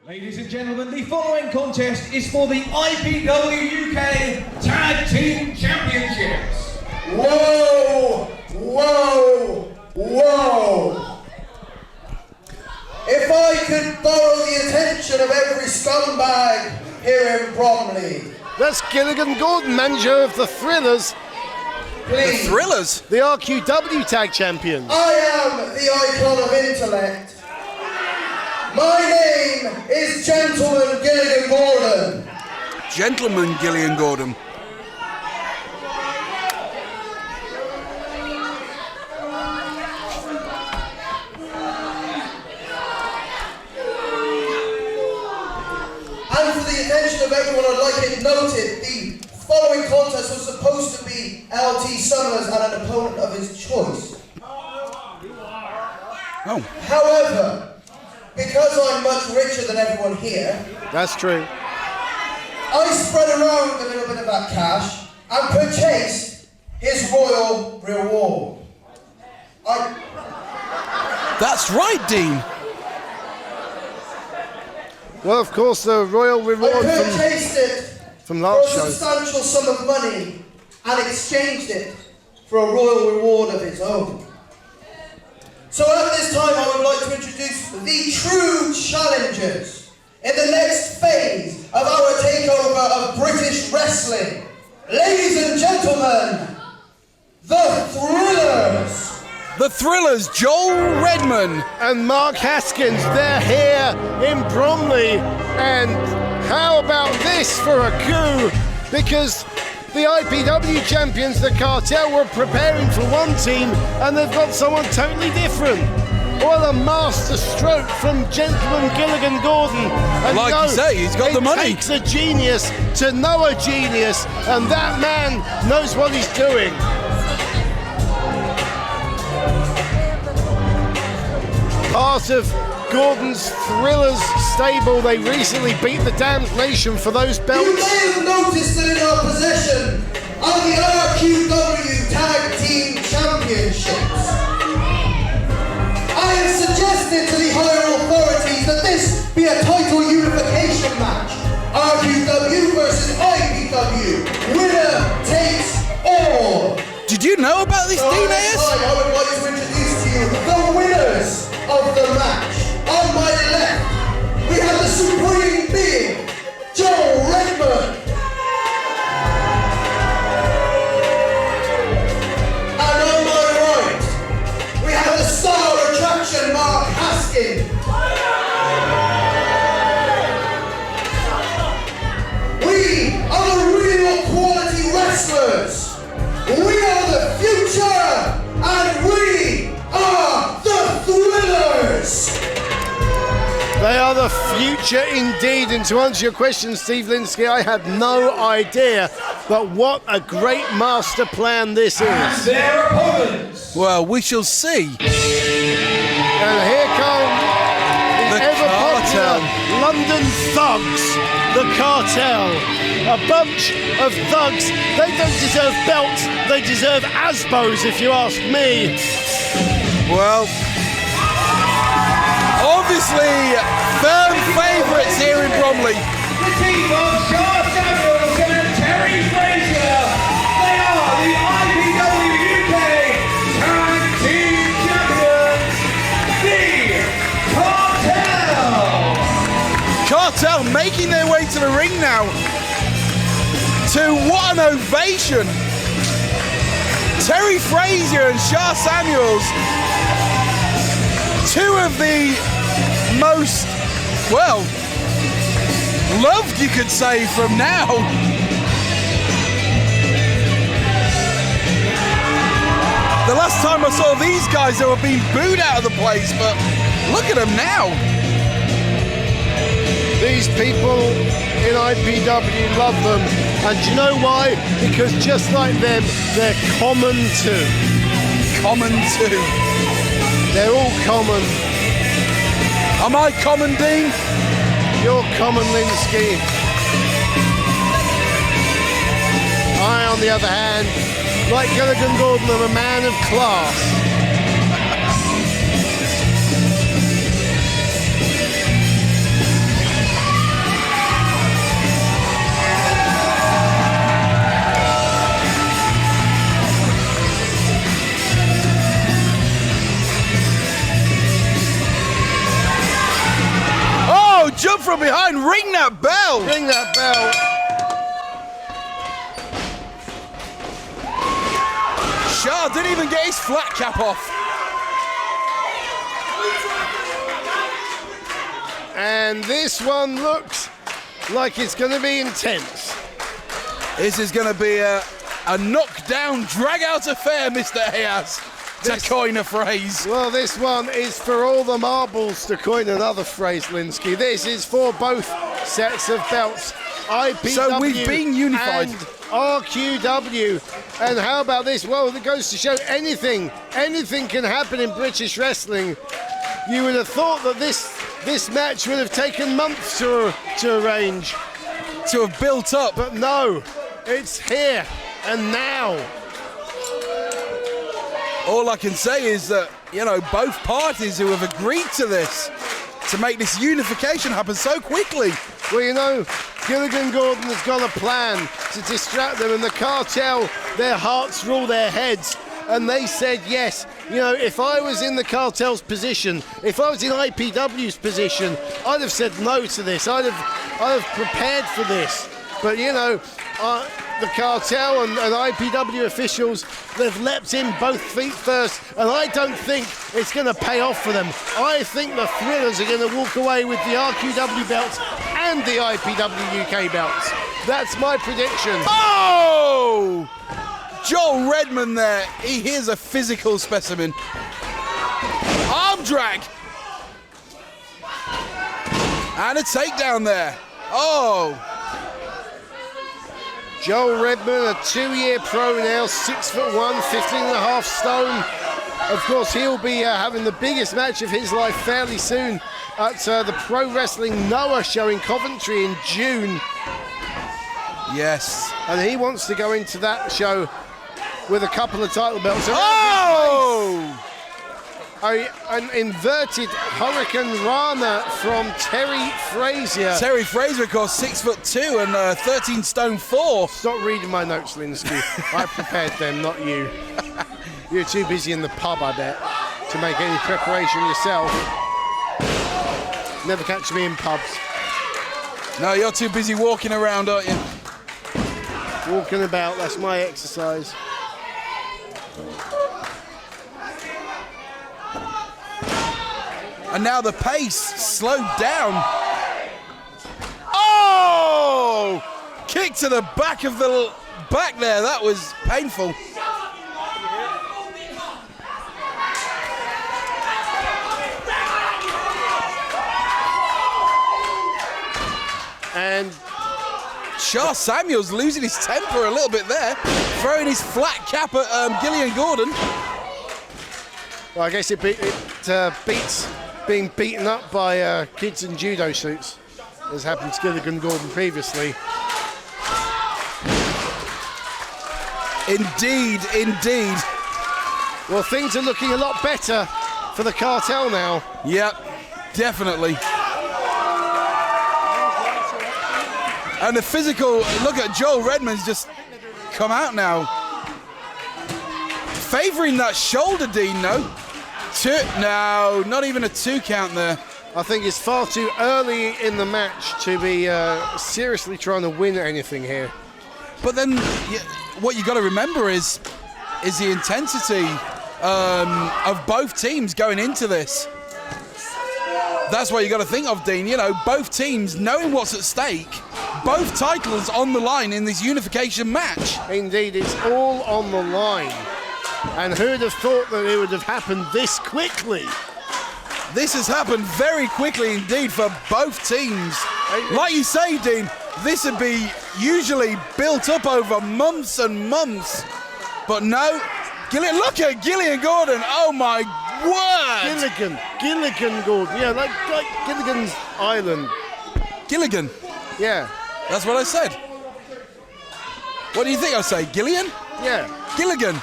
Ladies and gentlemen, the following contest is for the IPWUK Tag Team Championships. Whoa! Whoa! Whoa! If I could borrow the attention of every scumbag here in Bromley. That's Gilligan Gordon, manager of the Thrillers. Please. The Thrillers? The RQW Tag Champions. I am the icon of intellect. My name is Gentleman Gilligan Gordon. Gentleman Gilligan Gordon. And for the attention of everyone, I'd like it noted, the following contest was supposed to be LT Summers and an opponent of his choice. Oh. However, because I'm much richer than everyone here, That's true. I spread around a little bit of that cash and purchased his Royal Reward. That's right, Dean. Well, of course, the Royal I Reward purchased it from for a last show. substantial sum of money and exchanged it for a Royal Reward of his own. So at this time, I would like to introduce the true challengers in the next phase of our takeover of British wrestling. Ladies and gentlemen, the Thrillers. The Thrillers, Joel Redman. And Mark Haskins, they're here in Bromley. And how about this for a coup? Because the IPW champions, the Kartel, were preparing for one team and they've got someone totally different. What a master stroke from Gentleman Gilligan Gordon. And Like you say, he's got the money. It takes a genius to know a genius, and that man knows what he's doing. Part of Gordon's Thrillers stable, they recently beat the Damned Nation for those You belts. may have noticed that in our possession are the RQW Tag Team Championships. I have suggested to the higher authorities that this be a title unification match. RQW versus IPW. Winner takes all. Did you know about this, So Dean at this Ayers? time, I would like to introduce to you the winners of the match. On my left, we have the supreme being, Joel Redman. And on my right, we have the star attraction, Mark Haskins. We are the real quality wrestlers. We are the future, and we are the Thrillers. They are the future indeed. And to answer your question, Steve Linsky, I had no idea. But what a great master plan this And is. their opponents. Well, we shall see. And here come the The ever popular Kartel. London thugs, the Kartel. A bunch of thugs. They don't deserve belts, they deserve ASBOs, if you ask me. Well, obviously, firm favourites here in Bromley. The team of Sha Samuels Terry Frazier. They are the IPWUK Tag Team Champions, the Kartel. Kartel making their way to the ring now. To what an ovation. Terry Frazier and Sha Samuels, two of the most, well, loved, you could say, from now. The last time I saw these guys, they were being booed out of the place, but look at them now. These people in IPW love them. And do you know why? Because just like them, they're common too. Common too. They're all common. Am I common, Dean? You're common, Linsky. I, on the other hand, like Gilligan Gordon, I'm a man of class. jump from behind. Ring that bell. Ring that bell. Sha didn't even get his flat cap off. And this one looks like it's going to be intense. This is going to be a knockdown, drag-out affair, Mr. Hayas, to coin a phrase. Well, this one is for all the marbles, to coin another phrase, Linsky. This is for both sets of belts, IPW So we've been unified. and RQW. And how about this? Well, it goes to show anything can happen in British wrestling. You would have thought that this match would have taken months to arrange. To have built up. But no, it's here and now. All I can say is that, you know, both parties who have agreed to this, to make this unification happen so quickly. Well, you know, Gilligan Gordon has got a plan to distract them, and the Kartel, their hearts rule their heads. And they said yes. You know, if I was in the Kartel's position, if I was in IPW's position, I'd have said no to this. I'd have prepared for this. But you know, the Kartel and IPW officials, they've leapt in both feet first, and I don't think it's going to pay off for them. I think the Thrillers are going to walk away with the RQW belts and the IPW UK belts. That's my prediction. Oh! Joel Redman there, he is a physical specimen. Arm drag. And a takedown there. Oh. Joel Redman, a 2-year pro now, 6'1", 15.5 stone. Of course, he'll be having the biggest match of his life fairly soon at the Pro Wrestling Noah show in Coventry in June. Yes. And he wants to go into that show with a couple of title belts. Oh! An inverted Hurricane Rana from Terry Frazier. Terry Frazier, of course, 6'2" and 13 stone 4. Stop reading my notes, Linsky. I prepared them, not you. You're too busy in the pub, I bet, to make any preparation yourself. Never catch me in pubs. No, you're too busy walking around, aren't you? Walking about, that's my exercise. And now the pace slowed down. Oh! Kick to the back of the back there. That was painful. And Sha Samuels losing his temper a little bit there, throwing his flat cap at Gilligan Gordon. well, I guess it beats being beaten up by kids in judo suits, as happened to Gilligan Gordon previously. Indeed, indeed. Well, things are looking a lot better for the Kartel now. Yep, definitely. And the physical, look at Joel Redman's just come out now. Favouring that shoulder, Dean, no? No, not even a 2 count there. I think it's far too early in the match to be seriously trying to win anything here. But then what you got to remember is the intensity of both teams going into this. That's what you got to think of, Dean. You know, both teams knowing what's at stake, both titles on the line in this unification match. Indeed, it's all on the line. And who'd have thought that it would have happened this quickly? This has happened very quickly indeed for both teams. Like you say, Dean, this would be usually built up over months and months. But no, look at Gilligan Gordon. Oh my word! Gilligan Gordon. Yeah, like Gilligan's Island. Gilligan? Yeah. That's what I said. What do you think I say, Gillian? Yeah. Gilligan.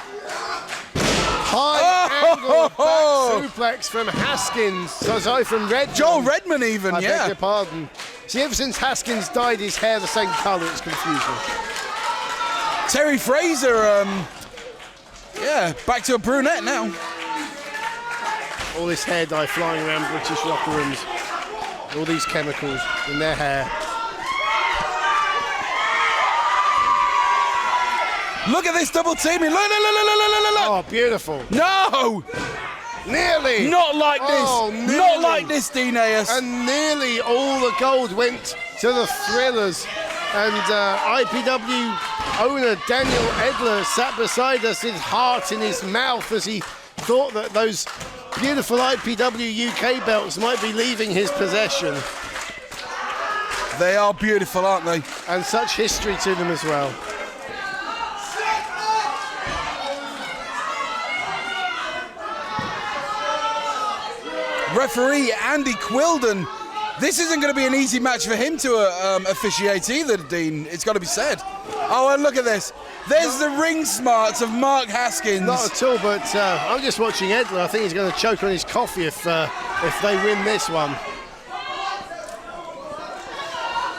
High angle back suplex from Haskins. Sorry, from Redman. Joel Redman even, I beg your pardon. See, ever since Haskins dyed his hair the same colour, it's confusing. Terry Frazier, yeah, back to a brunette now. All this hair dye flying around British locker rooms. all these chemicals in their hair. Look at this double teaming. Look. Oh, beautiful. No! Nearly. Not like this. Oh, nearly. Not like this, Dineas. And nearly all the gold went to the Thrillers. And IPW owner Daniel Edler sat beside us, his heart in his mouth, as he thought that those beautiful IPW UK belts might be leaving his possession. They are beautiful, aren't they? And such history to them as well. Referee Andy Quilden. This isn't going to be an easy match for him to officiate either, Dean. It's got to be said. Oh, and look at this. There's the ring smarts of Mark Haskins. Not at all, but I'm just watching Edler. I think he's going to choke on his coffee if they win this one.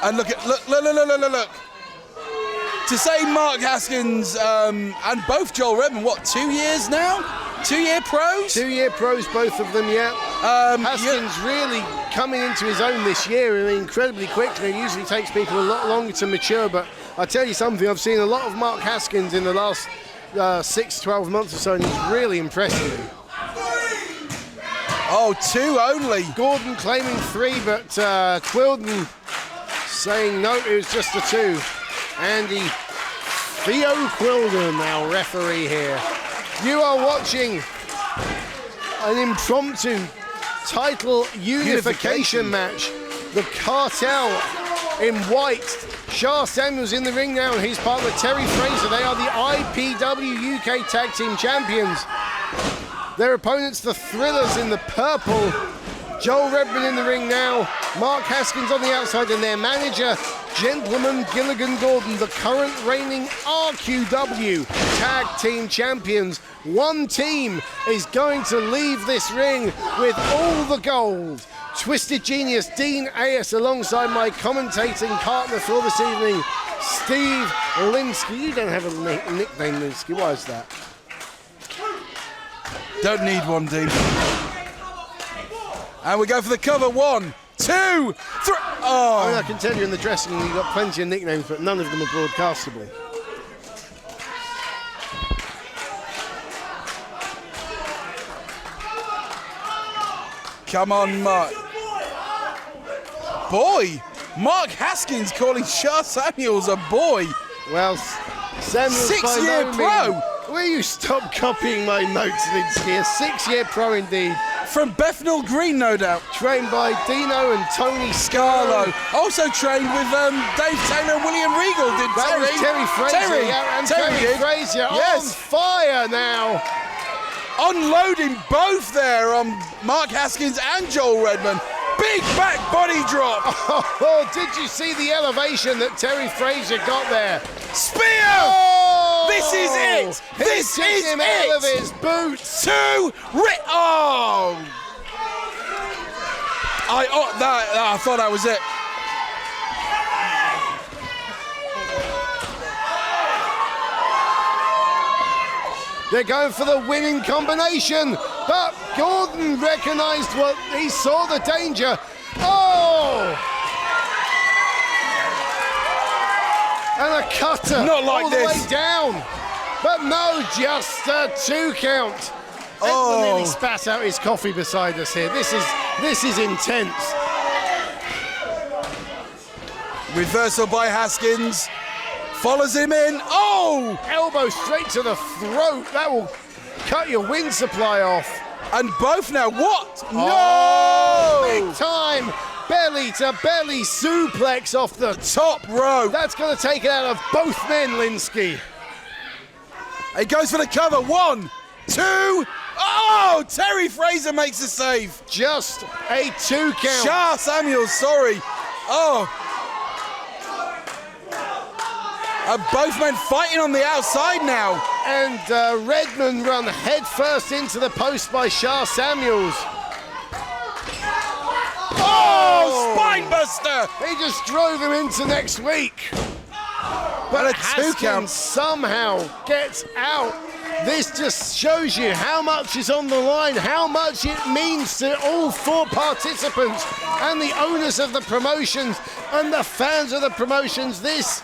And look. To say Mark Haskins and both Joel Redman, what, 2 years now? 2-year pros? 2-year pros, both of them, yeah. Haskins really coming into his own this year, I mean, incredibly quickly. It usually takes people a lot longer to mature, but I'll tell you something, I've seen a lot of Mark Haskins in the last 6-12 months or so, and he's really impressed me. Oh, 2 only. Gordon claiming 3, but Quilden saying no, it was just a 2. Andy Theo Quilden, now referee here. You are watching an impromptu title unification match. The Kartel in white. Sha Samuels in the ring now, and his partner Terry Frazier. They are the IPW UK Tag Team Champions. Their opponents, the Thrillers, in the purple. Joel Redman in the ring now. Mark Haskins on the outside, and their manager, Gentleman Gilligan Gordon, the current reigning RQW Tag Team Champions. One team is going to leave this ring with all the gold. Twisted Genius Dean Ayers alongside my commentating partner for this evening, Steve Linsky. You don't have a nickname, Linsky. Why is that? Don't need one, Dean. And we go for the cover. 1, 2, 3. Oh! I mean, I can tell you in the dressing room you've got plenty of nicknames, but none of them are broadcastable. Come on, Mark. Boy! Mark Haskins calling Sha Samuels a boy. Well, Samuels 6-year pro. Will you stop copying my notes, Linsky? A 6-year pro indeed. From Bethnal Green, no doubt. Trained by Dino and Tony Scarlo. Also trained with Dave Taylor and William Regal. That was Terry Frazier. Yeah, and Terry Frazier on fire now. Unloading both there on Mark Haskins and Joel Redman. Big back body drop. Oh, did you see the elevation that Terry Frazier got there? Spear! Oh, this is it! This is him it! out of his boots. 2 Oh! I thought that was it. They're going for the winning combination, but Gordon recognized what he saw the danger. Oh! And a cutter Not like all the this. way down. But no, just a 2 count. Oh. Edler nearly spat out his coffee beside us here. This is intense. Reversal by Haskins. Follows him in. Oh! Elbow straight to the throat. That will cut your wind supply off. And both now. What? Oh, No! big time. Belly to belly suplex off the Top rope. That's going to take it out of both men, Linsky. He goes for the cover. 1, 2. Oh! Terry Frazier makes the save. Just a 2 count. Sha Samuels, sorry. Oh. Both men fighting on the outside now. And Redman run head first into the post by Sha Samuels. Oh! Spinebuster! He just drove him into next week. But a 2 Haskins count. somehow gets out. This just shows you how much is on the line, how much it means to all 4 participants and the owners of the promotions and the fans of the promotions. This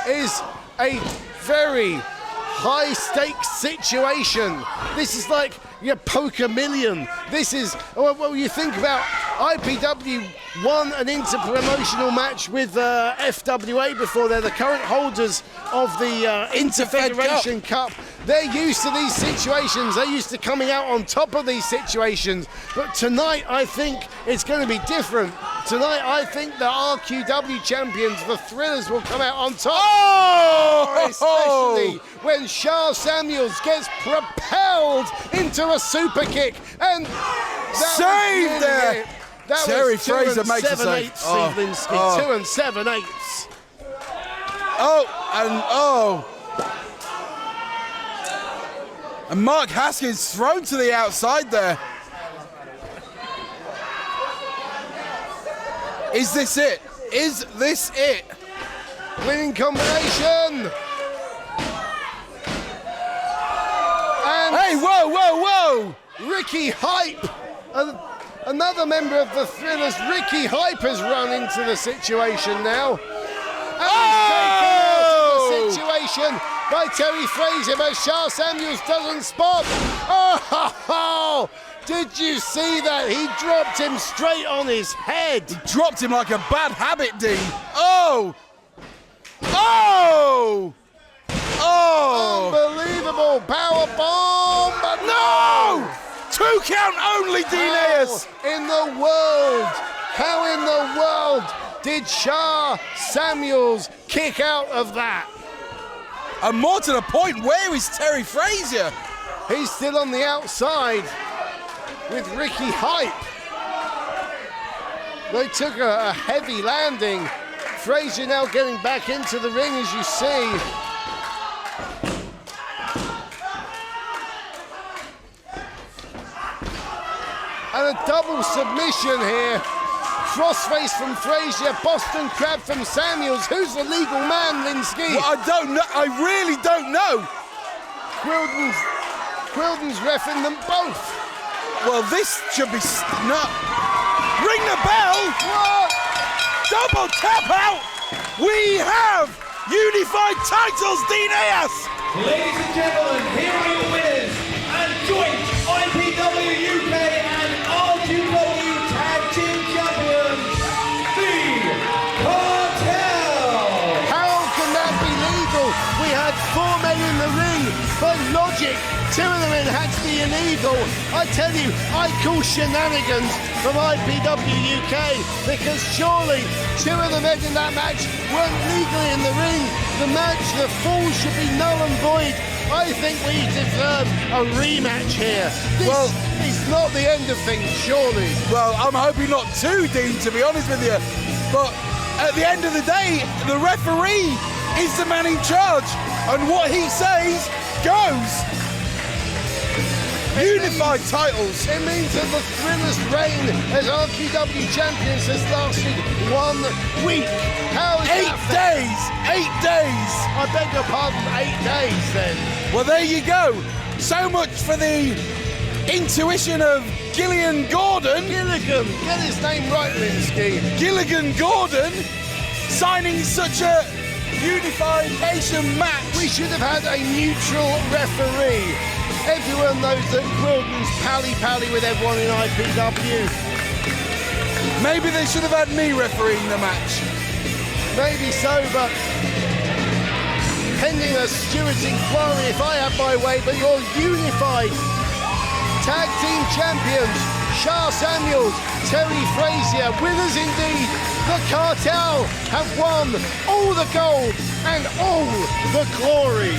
is a very high stakes situation. This is like your poker million. This is, well, you think about IPW won an inter-promotional match with FWA before. They're the current holders of the Interfederation Cup. They're used to these situations. They're used to coming out on top of these situations. But tonight, I think it's going to be different. Tonight, I think the RQW champions, the Thrillers, will come out on top. Oh! Especially when Sha Samuels gets propelled into a super kick. And save there! That Terry was 2 Frazier and makes a 7/8, save. Linsky. Oh. 2 and 7/8. And Mark Haskins thrown to the outside there. Is this it? Is this it? Winning combination. And Hey, whoa, whoa, whoa! Ricky Hype, another member of the Thrillers, Ricky Hype has run into the situation now. And he's taken out of the situation by Terry Frazier, but Sha Samuels doesn't spot. Oh, did you see that? He dropped him straight on his head. Dropped him like a bad habit, Dean. Oh! Oh! Oh! Unbelievable power bomb, but No! 2 count only, Dean. In the world, how in the world did Sha Samuels kick out of that? And more to the point, where is Terry Frazier? He's still on the outside with Ricky Hype. They took a heavy landing. Frazier now getting back into the ring, as you see. And a double submission here. Crossface from Frazier, Boston Crab from Samuels. Who's the legal man, Linsky? Well, I don't know. I really don't know. Quilden's reffing them both. Well, this should be ring the bell. What? Double tap out. We have unified titles, Dean Ayers. Ladies and gentlemen, here are your winners and joint IPW UK and RQW Tag Team Champions, the Kartel. How can that be legal? We had 4 men in the ring, but logic, 2 of the men had to be illegal. I tell you, I call shenanigans from IPW UK because surely 2 of the men in that match weren't legally in the ring. The match, the fall should be null and void. I think we deserve a rematch here. This is not the end of things, surely. Well, I'm hoping not too, Dean, to be honest with you. But at the end of the day, the referee is the man in charge, and what he says goes. Unified titles. It means that the Thrillers' reign as RQW champions has lasted 1 week. How is 8 days. 8 days. I beg your pardon, 8 days then. Well, there you go. So much for the intuition of Gilligan Gordon. Gilligan, get his name right, Linsky. Gilligan Gordon signing such a unification match. We should have had a neutral referee. Everyone knows that Quilden's pally-pally with everyone in IPW. Maybe they should have had me refereeing the match. Maybe so, but pending a Stewart's inquiry, if I have my way, but you're unified. Tag team champions, Sha Samuels, Terry Frazier, winners indeed. The Kartel have won all the gold and all the glory.